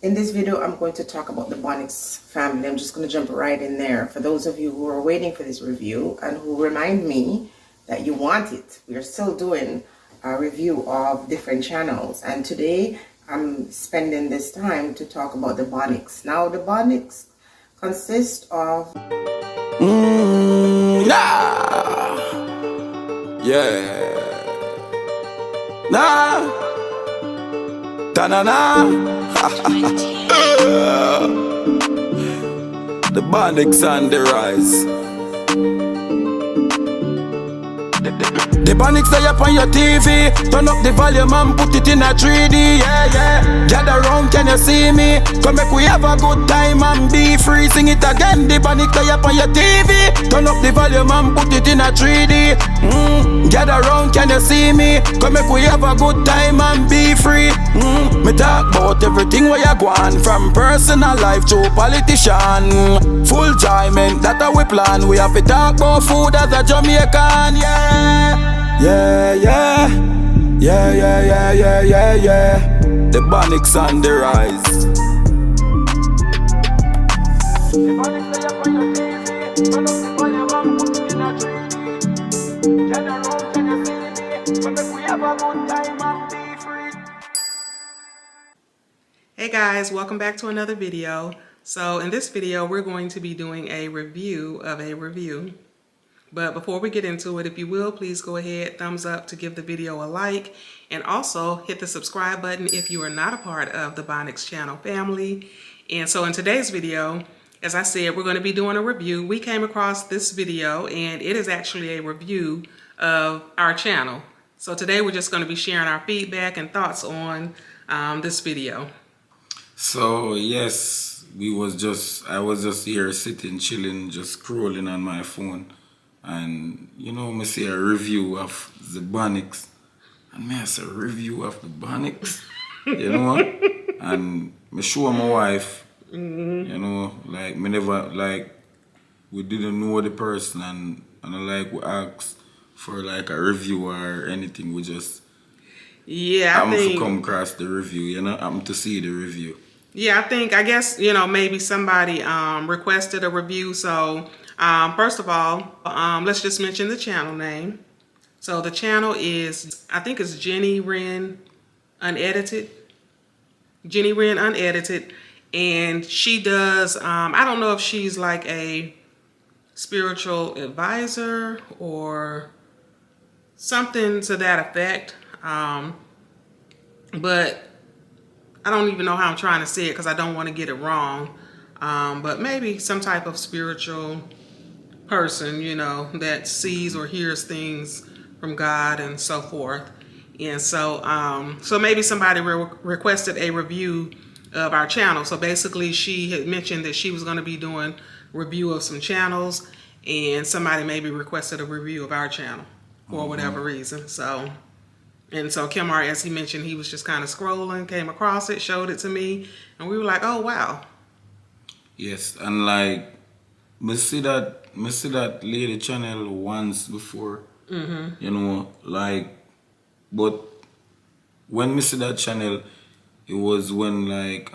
In this video, I'm going to talk about the Bonnicks family. I'm just going to jump right in there. For those of you who are waiting for this review and who remind me that you want it, we are still doing a review of different channels. And today, I'm spending this time to talk about the Bonnicks. Now, the Bonnicks consist of... The Bonnicks on the rise. The Bonnicks they up on your TV. Turn up the volume and put it in a 3D. Yeah, yeah. Gather round, can you see me? Come make we have a good time and be free. Sing it again. The Bonnicks they up on your TV. Turn up the volume and put it in a 3D. Gather round, can you see me? Come make we have a good time and be free. Me talk about everything where you go on, from personal life to politician. Full enjoyment, that we plan. We have to talk about food as a Jamaican, yeah. Yeah, yeah, yeah, yeah, yeah, yeah, yeah, yeah. The Bonnicks on the rise. The Bonnicks they up on your TV. Turn up the volume and put it in a 3D. Gather round, can you see me? But if we have a good time and be free. Hey guys, welcome back to another video. So in this video, we're going to be doing a review of a review. But before we get into it, if you will, please go ahead, thumbs up to give the video a like, and also hit the subscribe button if you are not a part of the Bonnicks channel family. And so in today's video, as I said, we're going to be doing a review. We came across this video and it is actually a review of our channel. So today we're just going to be sharing our feedback and thoughts on this video. So yes, I was just here sitting, chilling, just scrolling on my phone. And you know, me see a review of the Bonnicks, and me say a review of the Bonnicks, you know, and me show my wife, you know, like me never, like, we didn't know the person, and like we asked for like a review or anything, we just to come across the review, you know, I'm to see the review. Yeah, I guess, you know, maybe somebody requested a review. So first of all, let's just mention the channel name. So the channel is, I think it's Jenny Wren Unedited. Jenny Wren Unedited. And she does, I don't know if she's like a spiritual advisor or something to that effect. But I don't even know how I'm trying to say it because I don't want to get it wrong. But maybe some type of spiritual person, you know, that sees or hears things from God and so forth. And so so maybe somebody requested a review of our channel. So basically she had mentioned that she was going to be doing a review of some channels, and somebody maybe requested a review of our channel for whatever reason. So Kim, as he mentioned, he was just kind of scrolling, came across it, showed it to me, and we were like, oh wow. Yes, and like me see that lady channel once before, you know, like, but when me see that channel, it was when like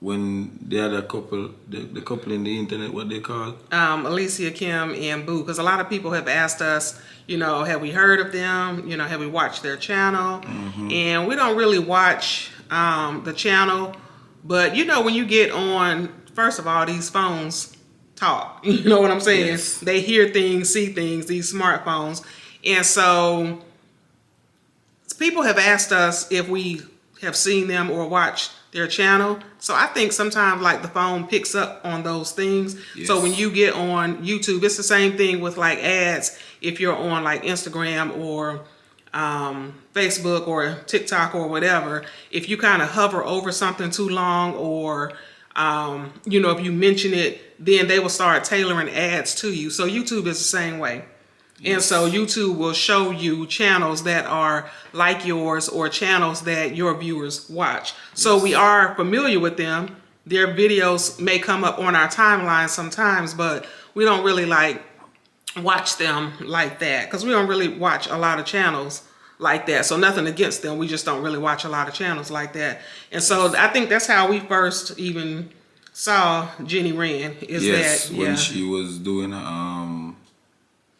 when the other couple, the couple in the internet, what they call? Alicia, Kim, and Boo, because a lot of people have asked us, you know, have we heard of them? You know, have we watched their channel? And we don't really watch the channel, but you know, when you get on, first of all, these phones talk. You know what I'm saying? Yes. They hear things, see things, these smartphones. And so people have asked us if we have seen them or watched their channel. So I think sometimes like the phone picks up on those things. Yes. So when you get on YouTube, it's the same thing with like ads. If you're on like Instagram or Facebook or TikTok or whatever, if you kind of hover over something too long, or you know, if you mention it, then they will start tailoring ads to you. So YouTube is the same way. Yes. And so YouTube will show you channels that are like yours or channels that your viewers watch. Yes. So we are familiar with them. Their videos may come up on our timeline sometimes, but we don't really like watch them like that because we don't really watch a lot of channels like that. So nothing against them. We just don't really watch a lot of channels like that. And so I think that's how we first even saw Jenny Rand. Is that when she was doing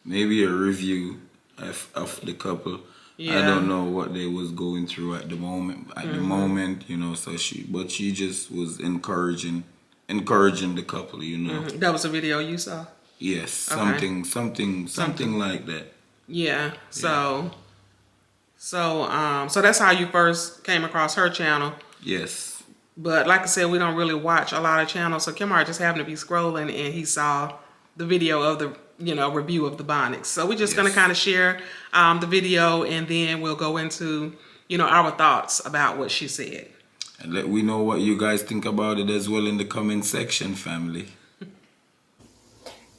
maybe a review of the couple. Yeah. I don't know what they was going through at the moment. At the moment, you know, so she just was encouraging the couple, you know. That was a video you saw? Yes, Okay. something like that. Yeah. So that's how you first came across her channel. Yes. But like I said, we don't really watch a lot of channels. So Kimar just happened to be scrolling and he saw the video of the review of the Bonnicks. So we're just gonna kind of share the video, and then we'll go into our thoughts about what she said. And let we know what you guys think about it as well in the comment section, family.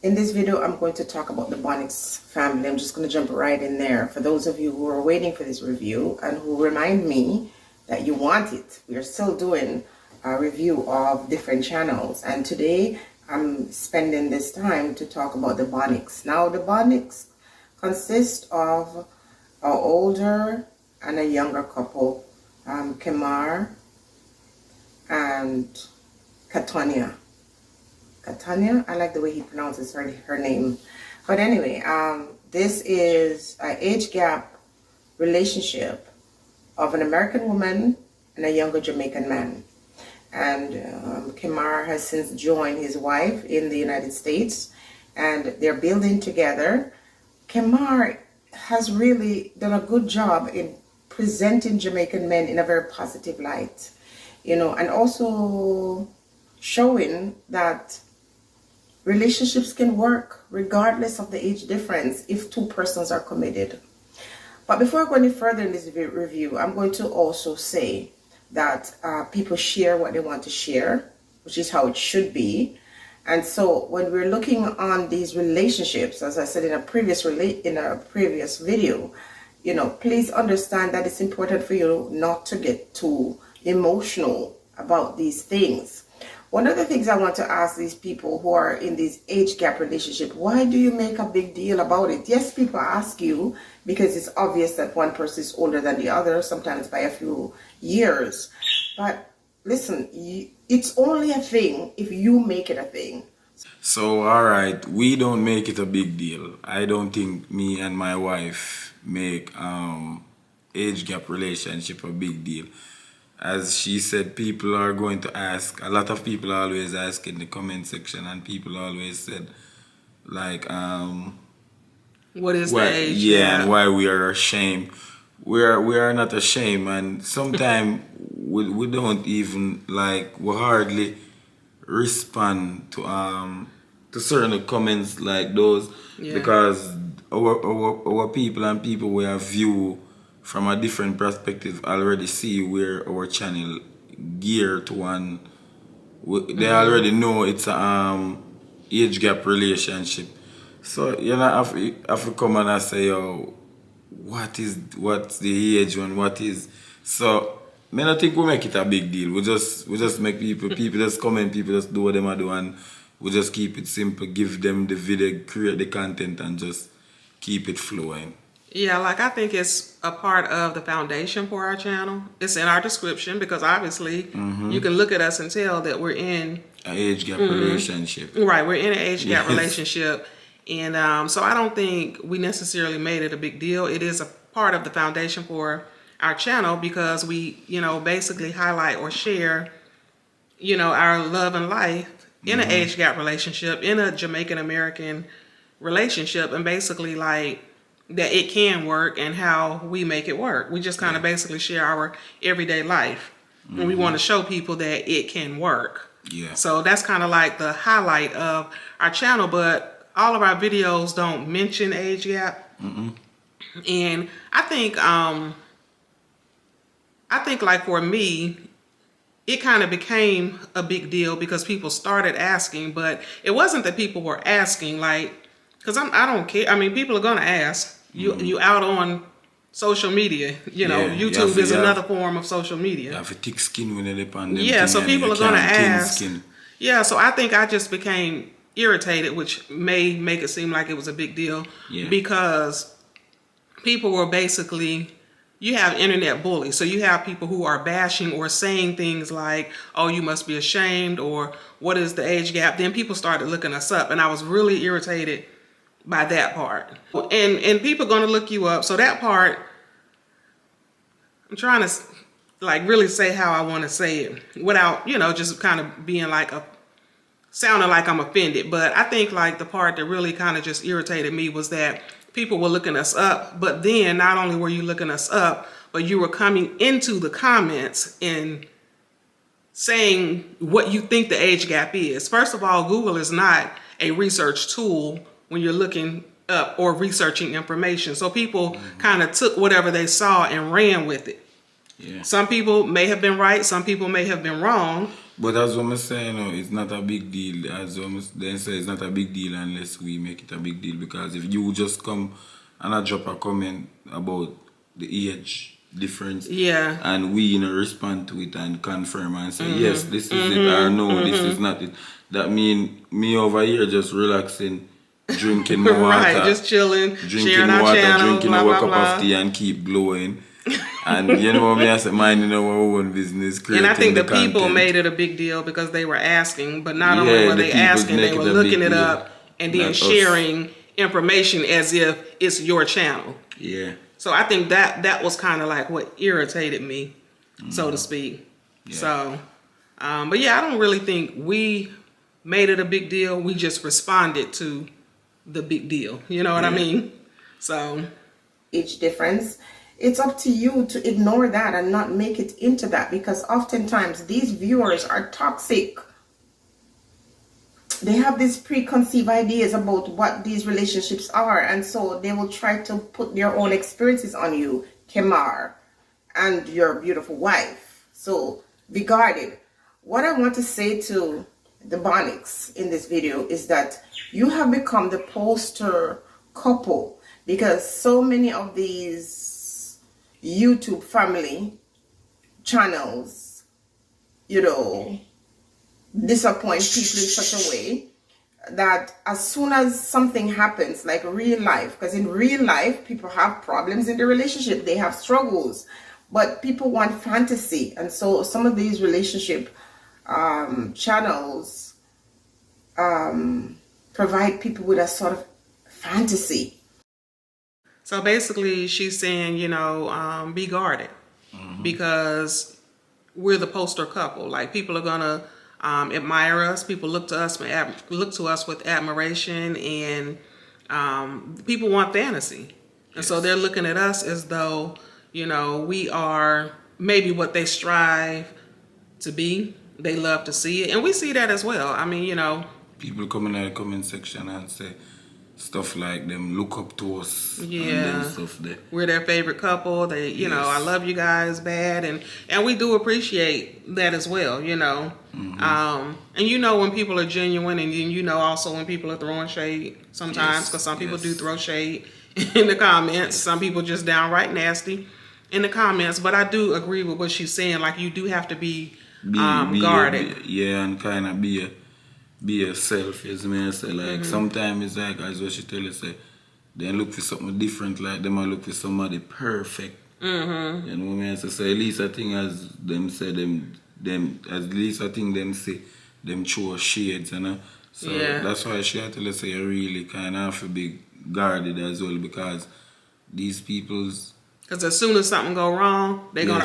In this video, I'm going to talk about the Bonnicks family. I'm just going to jump right in there. For those of you who are waiting for this review and who remind me that you want it, we are still doing a review of different channels. And today, I'm spending this time to talk about the Bonnicks. Now, the Bonnicks consist of an older and a younger couple, Kimar and Katanya. Katanya, I like the way he pronounces her name. But anyway, this is an age gap relationship of an American woman and a younger Jamaican man. And Kimar has since joined his wife in the United States, and they're building together. Kimar has really done a good job in presenting Jamaican men in a very positive light, and also showing that relationships can work regardless of the age difference if two persons are committed. But before I go any further in this review, I'm going to also say that people share what they want to share, which is how it should be. And so when we're looking on these relationships, as I said in a previous video, please understand that it's important for you not to get too emotional about these things. One of the things I want to ask these people who are in this age gap relationship, why do you make a big deal about it? Yes, people ask you because it's obvious that one person is older than the other, sometimes by a few years. But listen, it's only a thing if you make it a thing. So, all right, we don't make it a big deal. I don't think me and my wife make age gap relationship a big deal. As she said, people are going to ask. A lot of people always ask in the comment section, and people always said, like, what is the age? Yeah, and why we are ashamed. We are not ashamed, and sometimes we don't even we hardly respond to certain comments like those because our people and people we have view from a different perspective already see where our channel gear to one. They already know it's a age gap relationship. So have to come and I say, yo, what's the age and what is so I don't think we make it a big deal. We just make people just comment, people just do what they might do, and we just keep it simple, give them the video, create the content, and just keep it flowing. Yeah, I think it's a part of the foundation for our channel. It's in our description because obviously you can look at us and tell that we're in an age gap relationship. Right, we're in an age gap relationship. And so I don't think we necessarily made it a big deal. It is a part of the foundation for our channel because we, basically highlight or share, our love and life in an age gap relationship, in a Jamaican American relationship, and basically that it can work and how we make it work. We just kind of basically share our everyday life. And we want to show people that it can work. Yeah. So that's kind of like the highlight of our channel, but all of our videos don't mention age gap. And I think for me, it kind of became a big deal because people started asking, but it wasn't that people were asking because I don't care. I mean, people are going to ask. You out on social media, YouTube is another form of social media. You have a thick skin when they depend. Yeah, so people are going to ask. Yeah, so I think I just became irritated, which may make it seem like it was a big deal because people were basically you have internet bullies. So you have people who are bashing or saying things like, oh, you must be ashamed, or what is the age gap? Then people started looking us up, and I was really irritated by that part. And people are going to look you up. So that part, I'm trying to like really say how I want to say it without, just kind of being like sounding like I'm offended. But I think like the part that really kind of just irritated me was that people were looking us up, but then not only were you looking us up, but you were coming into the comments and saying what you think the age gap is. First of all, Google is not a research tool when you're looking up or researching information. So people kind of took whatever they saw and ran with it. Yeah. Some people may have been right, some people may have been wrong. But as I'm saying, it's not a big deal. As they say, it's not a big deal unless we make it a big deal. Because if you just come and I drop a comment about the age difference, yeah, and we respond to it and confirm and say yes, this is it, or no, this is not it. That mean me over here just relaxing, drinking my water, right, just chilling, drinking sharing our water, channel, drinking blah, a blah, cup blah. of tea and keep glowing. And you know what I said, minding our own business, and I think the people content. made it a big deal because they were asking, but not only were the they people asking, they make were it a looking big it deal. up and then Not us. sharing information as if it's your channel. Yeah. So I think that was kind of like what irritated me, so to speak. Yeah. So, but yeah, I don't really think we made it a big deal. We just responded to the big deal. You know what I mean? So, age difference. It's up to you to ignore that and not make it into that, because oftentimes these viewers are toxic. They have these preconceived ideas about what these relationships are, and so they will try to put their own experiences on you, Kemar, and your beautiful wife. So be guarded. What I want to say to the Bonnicks in this video is that you have become the poster couple, because so many of these YouTube family channels, disappoint people in such a way that as soon as something happens, like real life, because in real life people have problems in the relationship, they have struggles, but people want fantasy, and so some of these relationship channels provide people with a sort of fantasy. So basically she's saying, be guarded, because we're the poster couple. Like, people are gonna admire us. People look to us with admiration, and people want fantasy. And so they're looking at us as though, we are maybe what they strive to be. They love to see it, and we see that as well. I mean, people come in the comment section and say stuff like them look up to us. Yeah, and them stuff there. We're their favorite couple. They, I love you guys bad, and we do appreciate that as well. And when people are genuine, and also when people are throwing shade sometimes, because some people do throw shade in the comments. Some people just downright nasty in the comments. But I do agree with what she's saying. Like, you do have to be guarded. And kind of be yourself, as me say. Like, sometimes it's like, as what she tell you, say, they look for something different, like them I look for somebody perfect. And when I say, at least I think as them say, them at least I think them say, them show shades, So that's why she had to say, you really kind of have to be guarded as well, because these people's... Because as soon as something go wrong, they're gonna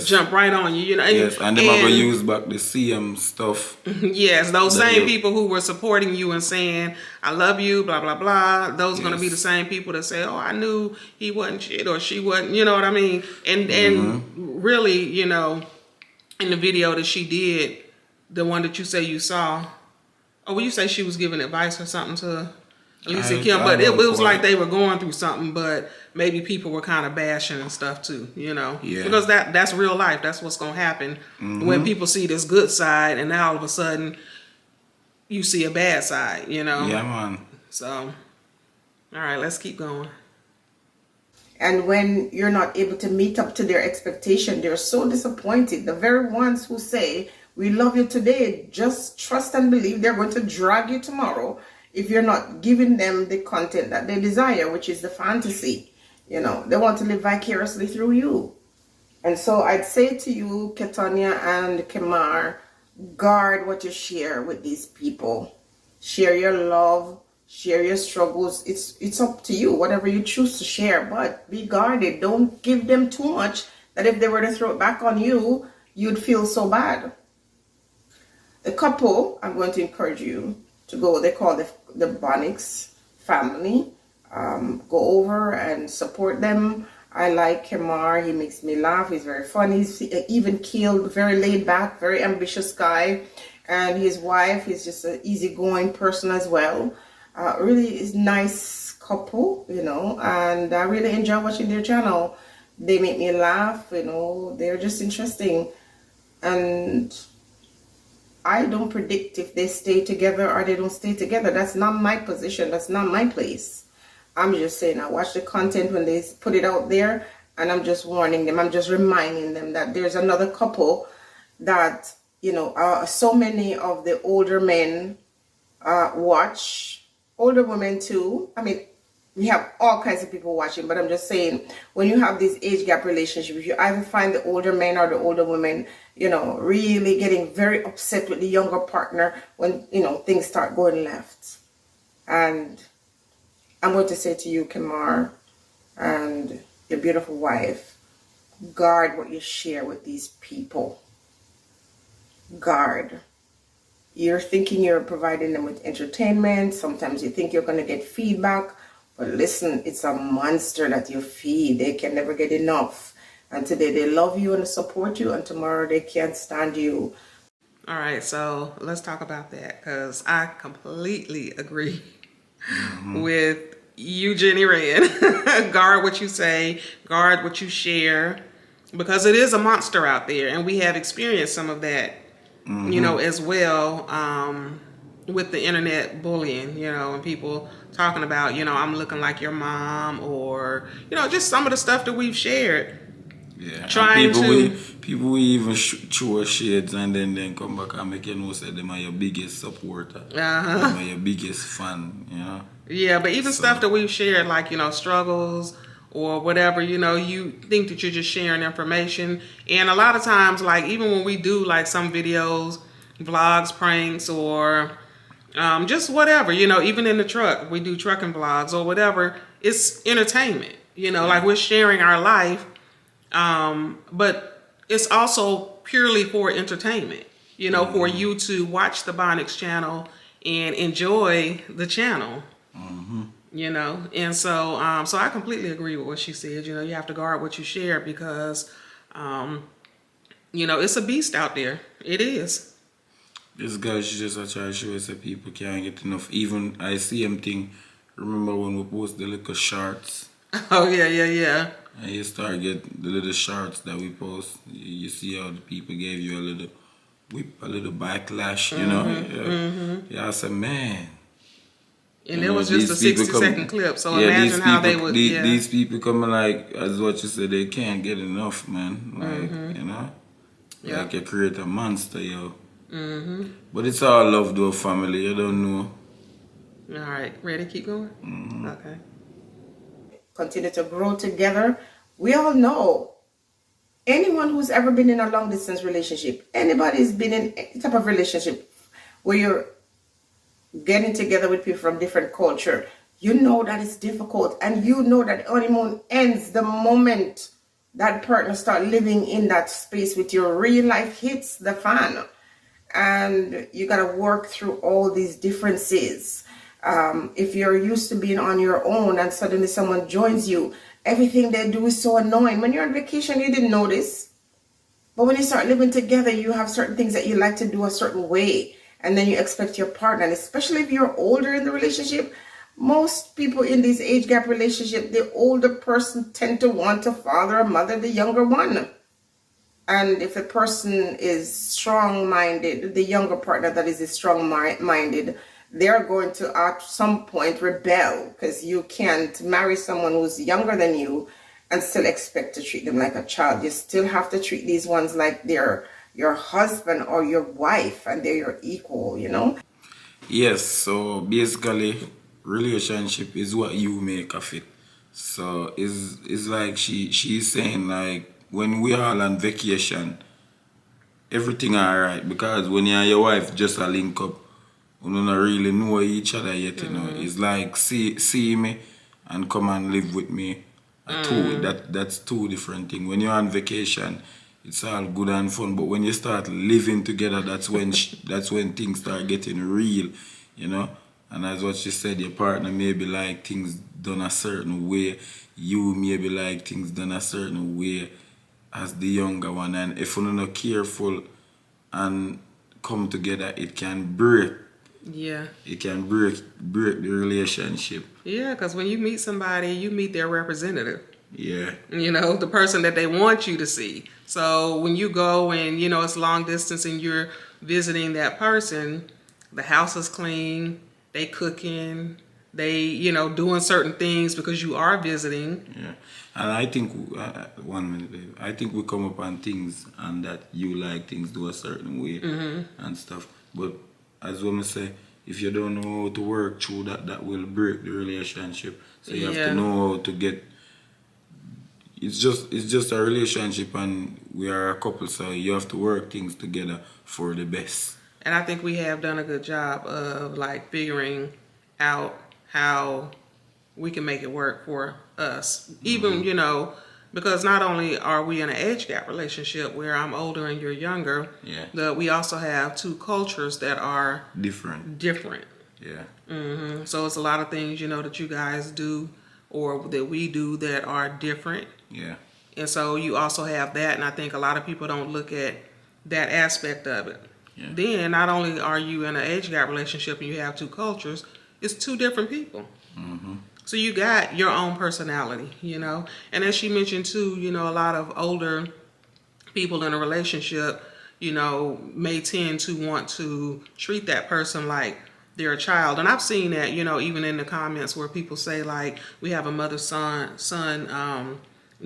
jump right on you, and they're gonna use back the CM stuff. Yes, those same people who were supporting you and saying, I love you, blah, blah, blah. Those gonna be the same people that say, oh, I knew he wasn't shit or she wasn't, you know what I mean? And really, in the video that she did, the one that you say you saw, you say she was giving advice or something to Alicia Kim, but it was like they were going through something, but maybe people were kind of bashing and stuff too, because that's real life. That's what's going to happen when people see this good side, and now all of a sudden you see a bad side, Yeah, man. So, all right, let's keep going. And when you're not able to meet up to their expectation, they're so disappointed. The very ones who say, we love you today, just trust and believe they're going to drag you tomorrow if you're not giving them the content that they desire, which is the fantasy. You know, they want to live vicariously through you. And so I'd say to you, Ketania and Kemar, guard what you share with these people. Share your love, share your struggles. It's up to you, whatever you choose to share, but be guarded. Don't give them too much that if they were to throw it back on you, you'd feel so bad. The couple, I'm going to encourage you to go, they call the Bonnicks family. Go over and support them. I like Kemar. He makes me laugh. He's very funny. He's even keeled, very laid back, very ambitious guy. And his wife is just an easygoing person as well. Really is nice couple, you know, and I really enjoy watching their channel. They make me laugh, you know, they're just interesting. And I don't predict if they stay together or they don't stay together. That's not my position. That's not my place. I'm just saying, I watch the content when they put it out there, and I'm just warning them. I'm just reminding them that there's another couple that, you know, so many of the older men watch, older women too. I mean, we have all kinds of people watching, but I'm just saying, when you have these age gap relationships, you either find the older men or the older women, you know, really getting very upset with the younger partner when, you know, things start going left. And I'm going to say to you, Kemar, and your beautiful wife, guard what you share with these people. Guard. You're thinking you're providing them with entertainment. Sometimes you think you're going to get feedback. But listen, it's a monster that you feed. They can never get enough. And today they love you and support you, and tomorrow they can't stand you. All right, so let's talk about that, because I completely agree with you, Jenny Rand. Guard what you say, guard what you share, because it is a monster out there, and we have experienced some of that, you know, as well, with the internet bullying, you know, and people talking about, you know, I'm looking like your mom, or, you know, just some of the stuff that we've shared. Yeah, Trying people will even throw shades and then come back and make you know that them are your biggest supporter, them are your biggest fan, you know. Yeah, but even stuff that we've shared, like, you know, struggles or whatever, you know, you think that you're just sharing information. And a lot of times, like, even when we do, like, some videos, vlogs, pranks, or just whatever, you know, even in the truck, we do trucking vlogs or whatever, it's entertainment, you know, like, we're sharing our life, but it's also purely for entertainment, you know, for you to watch the Bonnicks channel and enjoy the channel. You know, and so so I completely agree with what she said. You know, you have to guard what you share, because you know, it's a beast out there. It is. This guy, she just try to show us that people can't get enough. Even I see him thing. Remember when we post the little shorts? Oh yeah. And you start get the little shorts that we post. You see how the people gave you a little whip, a little backlash. You know, yeah. I said, man. And it was just a 60-second clip, so imagine how they would. These people coming, like, as what you said, they can't get enough, man. Like, you know, like you create a monster, yo. But it's all love, though, family. You don't know. All right, ready? Keep going. Okay. Continue to grow together. We all know, anyone who's ever been in a long distance relationship, anybody's been in any type of relationship where you're getting together with people from different culture, you know that it's difficult, and you know that honeymoon ends the moment that partner start living in that space with you. Real life hits the fan, and you got to work through all these differences. If you're used to being on your own and suddenly someone joins you, everything they do is so annoying. When you're on vacation, you didn't notice, but when you start living together, you have certain things that you like to do a certain way. And then you expect your partner, and especially if you're older in the relationship, most people in this age gap relationship, the older person tend to want to father or mother the younger one. And if a person is strong-minded, the younger partner that is strong-minded, they're going to at some point rebel, because you can't marry someone who's younger than you and still expect to treat them like a child. You still have to treat these ones like they're your husband or your wife, and they're your equal, you know? Yes, so basically, relationship is what you make of it. So it's like she's saying like when we all on vacation, everything alright because when you and your wife just a link up, we don't really know each other yet, you know. It's like see me and come and live with me. That's two different things. When you're on vacation, it's all good and fun, but when you start living together, that's when things start getting real, you know. And as what she said, your partner maybe like things done a certain way. You maybe like things done a certain way as the younger one. And if you're not careful and come together, it can break. Yeah. It can break the relationship. Yeah, because when you meet somebody, you meet their representative. Yeah. You know, the person that they want you to see. So when you go and, you know, it's long distance and you're visiting that person, the house is clean, they cooking, they, you know, doing certain things because you are visiting. Yeah. And I think, 1 minute, babe. I think we come upon things and that you like things do a certain way and stuff. But as women say, if you don't know how to work through that, that will break the relationship. So you have to know how to get. It's just a relationship, and we are a couple, so you have to work things together for the best. And I think we have done a good job of like figuring out how we can make it work for us. Even, you know, because not only are we in an age gap relationship where I'm older and you're younger, but we also have two cultures that are different. Yeah. So it's a lot of things, you know, that you guys do or that we do that are different. Yeah. And so you also have that, and I think a lot of people don't look at that aspect of it. Yeah. Then not only are you in an age gap relationship and you have two cultures, it's two different people. So you got your own personality, you know. And as she mentioned too, you know, a lot of older people in a relationship, you know, may tend to want to treat that person like they're a child. And I've seen that, you know, even in the comments where people say like, we have a mother-son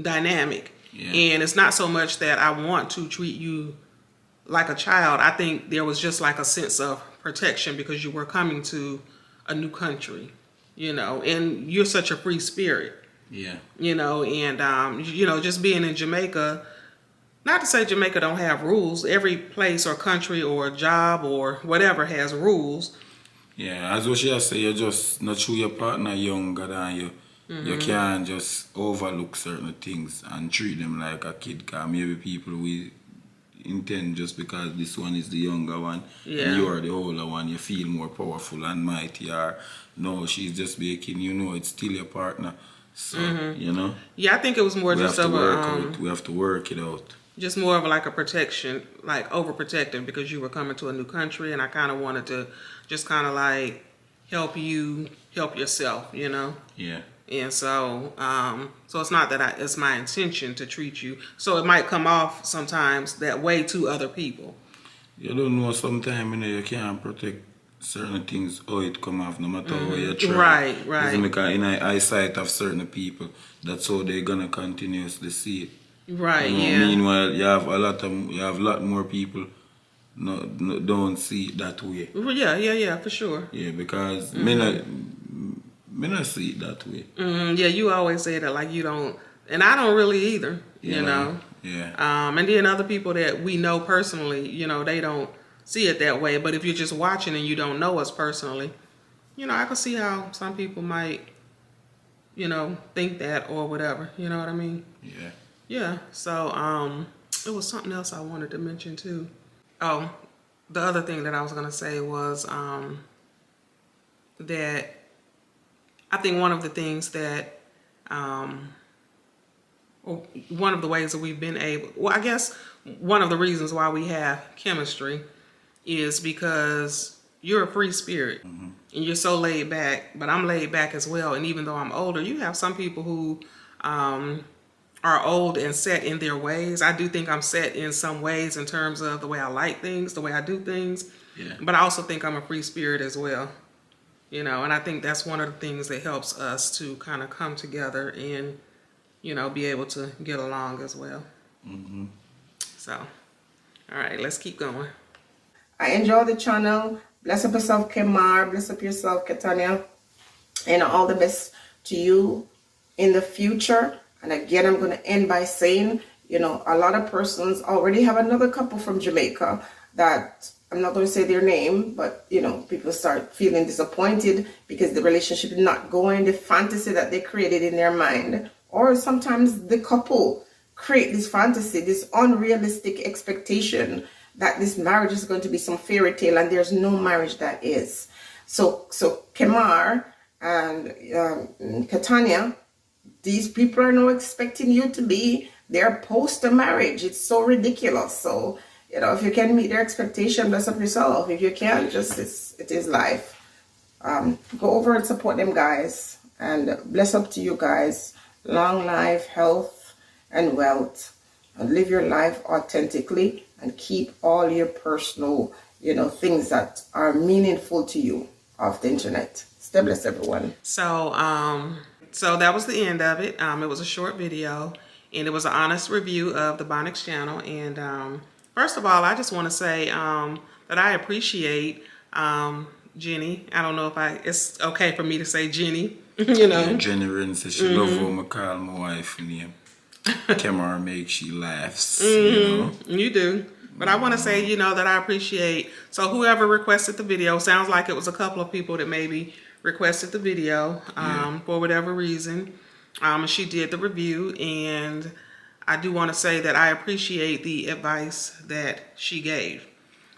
dynamic. Yeah. And it's not so much that I want to treat you like a child. I think there was just like a sense of protection because you were coming to a new country, you know, and you're such a free spirit. Yeah. You know, and, you know, just being in Jamaica, not to say Jamaica don't have rules. Every place or country or job or whatever has rules. Yeah, as what she has said, you just not through your partner younger than you. You can't just overlook certain things and treat them like a kid. Because maybe people will intend just because this one is the younger one and you are the older one, you feel more powerful and mighty. Or no, she's just making you know it's still your partner. So, you know. Yeah, I think it was more just of we have to work it out. Just more of like a protection, like overprotective because you were coming to a new country, and I kind of wanted to just kind of like help you help yourself, you know. Yeah. And so, so it's not that it's my intention to treat you. So it might come off sometimes that way to other people. You don't know, sometimes you know, you can't protect certain things how it come off no matter how you try. Right. Because in the eyesight of certain people, that's how they're gonna continuously see it. Right. You know, Yeah. Meanwhile, you have a lot more people don't see it that way. Yeah, for sure. Yeah, because me not see it that way. Yeah, you always say that like you don't, and I don't really either. You know. Yeah. And then other people that we know personally, you know, they don't see it that way. But if you're just watching and you don't know us personally, you know, I can see how some people might, you know, think that or whatever. You know what I mean? Yeah. Yeah. So, it was something else I wanted to mention too. Oh, the other thing that I was gonna say was that I think one of the things that one of the ways that we've been able, well, I guess one of the reasons why we have chemistry is because you're a free spirit and you're so laid back, but I'm laid back as well. And even though I'm older, you have some people who are old and set in their ways. I do think I'm set in some ways in terms of the way I like things, the way I do things. Yeah. But I also think I'm a free spirit as well. You know, and I think that's one of the things that helps us to kind of come together and, you know, be able to get along as well. So, all right, let's keep going. I enjoy the channel. Bless up yourself, Kemar. Bless up yourself, Katanya. And all the best to you in the future, and again, I'm going to end by saying, you know, a lot of persons already have another couple from Jamaica that I'm not going to say their name, but, you know, people start feeling disappointed because the relationship is not going the fantasy that they created in their mind. Or sometimes the couple create this fantasy, this unrealistic expectation that this marriage is going to be some fairy tale, and there's no marriage that is. So Kemar and Catania, these people are now expecting you to be their post-marriage. It's so ridiculous. So, you know, if you can meet their expectation, bless up yourself. If you can't, just it is life. Go over and support them, guys, and bless up to you guys. Long life, health, and wealth, and live your life authentically, and keep all your personal, you know, things that are meaningful to you off the internet. Stay blessed, everyone. So that was the end of it. It was a short video, and it was an honest review of the Bonnicks channel. And first of all, I just want to say that I appreciate Jenny. I don't know if it's okay for me to say Jenny. You know, yeah, Jenny Wren says she love how I call my wife name. Kemar make she laughs. You know, you do. But I want to say, you know, that I appreciate. So whoever requested the video, sounds like it was a couple of people that maybe requested the video for whatever reason. She did the review, and I do want to say that I appreciate the advice that she gave.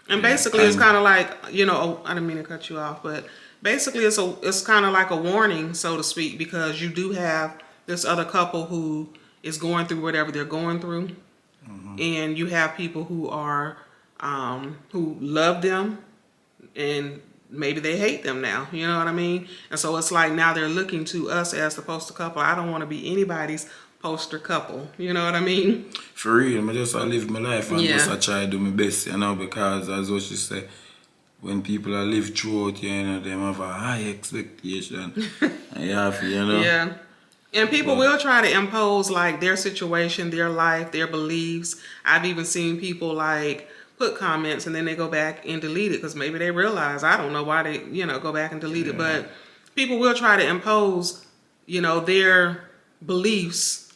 And basically, it's kind of like, you know, I didn't mean to cut you off, but basically it's kind of like a warning, so to speak, because you do have this other couple who is going through whatever they're going through, and you have people who are who love them, and maybe they hate them now. You know what I mean? And so it's like now they're looking to us as the poster couple. I don't want to be anybody's poster couple. You know what I mean? For real, I just live my life and just try to do my best, you know, because as what she said, when people are live throughout, you know, them have a high expectation. And you have to, you know. Yeah. And people will try to impose like their situation, their life, their beliefs. I've even seen people like put comments and then they go back and delete it because maybe they realize, I don't know why they, you know, go back and delete it. But people will try to impose, you know, their beliefs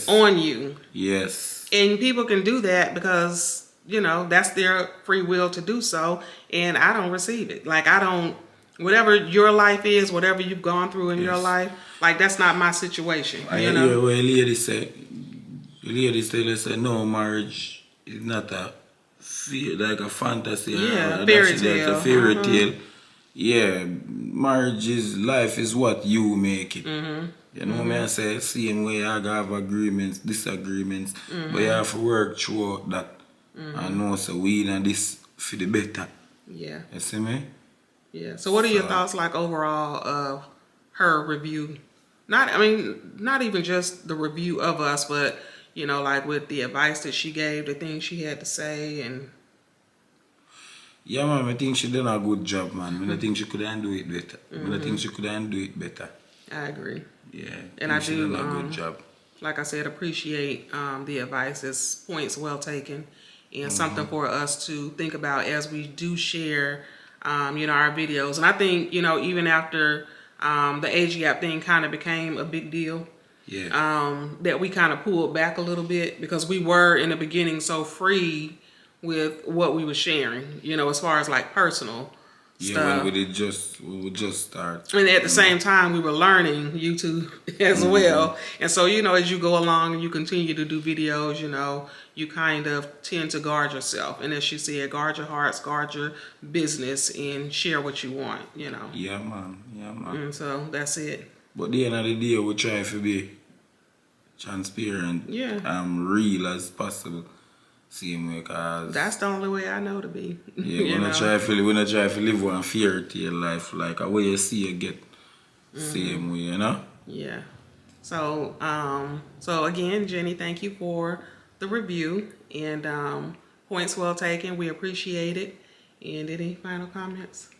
on you. Yes. And people can do that because, you know, that's their free will to do so. And I don't receive it. Like, I don't, whatever your life is, whatever you've gone through in your life, like, that's not my situation. You know? Yeah, well, ladies say, let's say, no, marriage is not like a fantasy. Yeah, fairy tale. Like a fairy tale. Yeah, marriage is, life is what you make it. You know what I say? Same way I have agreements, disagreements, but you have to work through that. And know so we and this for the better. Yeah. You see me? Yeah. So what are your thoughts like overall of her review? Not even just the review of us, but, you know, like with the advice that she gave, the things she had to say, and... Yeah, man, I think she done a good job, man. I think she could do it better. I think she could do it better. I agree. Yeah. And I she do done a good job. Like I said, appreciate the advice. It's points well taken, and something for us to think about as we do share, you know, our videos. And I think, you know, even after the age gap thing kind of became a big deal, that we kind of pulled back a little bit because we were in the beginning so free with what we were sharing, you know, as far as like personal stuff. When we would just start. And at the same time, we were learning YouTube as well. And so, you know, as you go along and you continue to do videos, you know, you kind of tend to guard yourself. And as she said, guard your hearts, guard your business, and share what you want, you know. Yeah, man. Yeah, man. And so that's it. But at the end of the day, we try to be transparent, real as possible. Same way, cause that's the only way I know to be. Yeah, when I try to live one fairy tale life, like a way you see you get same way, you know? Yeah. So, so again, Jenny, thank you for the review, and points well taken. We appreciate it. And any final comments?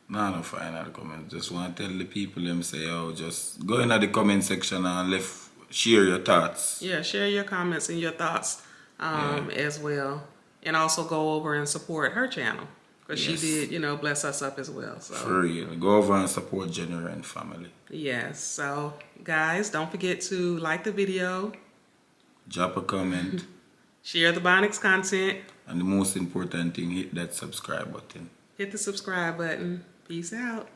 No final comments. Just want to tell the people them say, just go in the comment section and share your thoughts. Yeah, share your comments and your thoughts as well. And also go over and support her channel, but she Yes. did, bless us up as well. So For real. Go over and support Jenner and family. yes. So guys, don't forget to like the video, Drop a comment. share the Bonnicks content, And the most important thing, hit that subscribe button. hit the subscribe button. Peace out.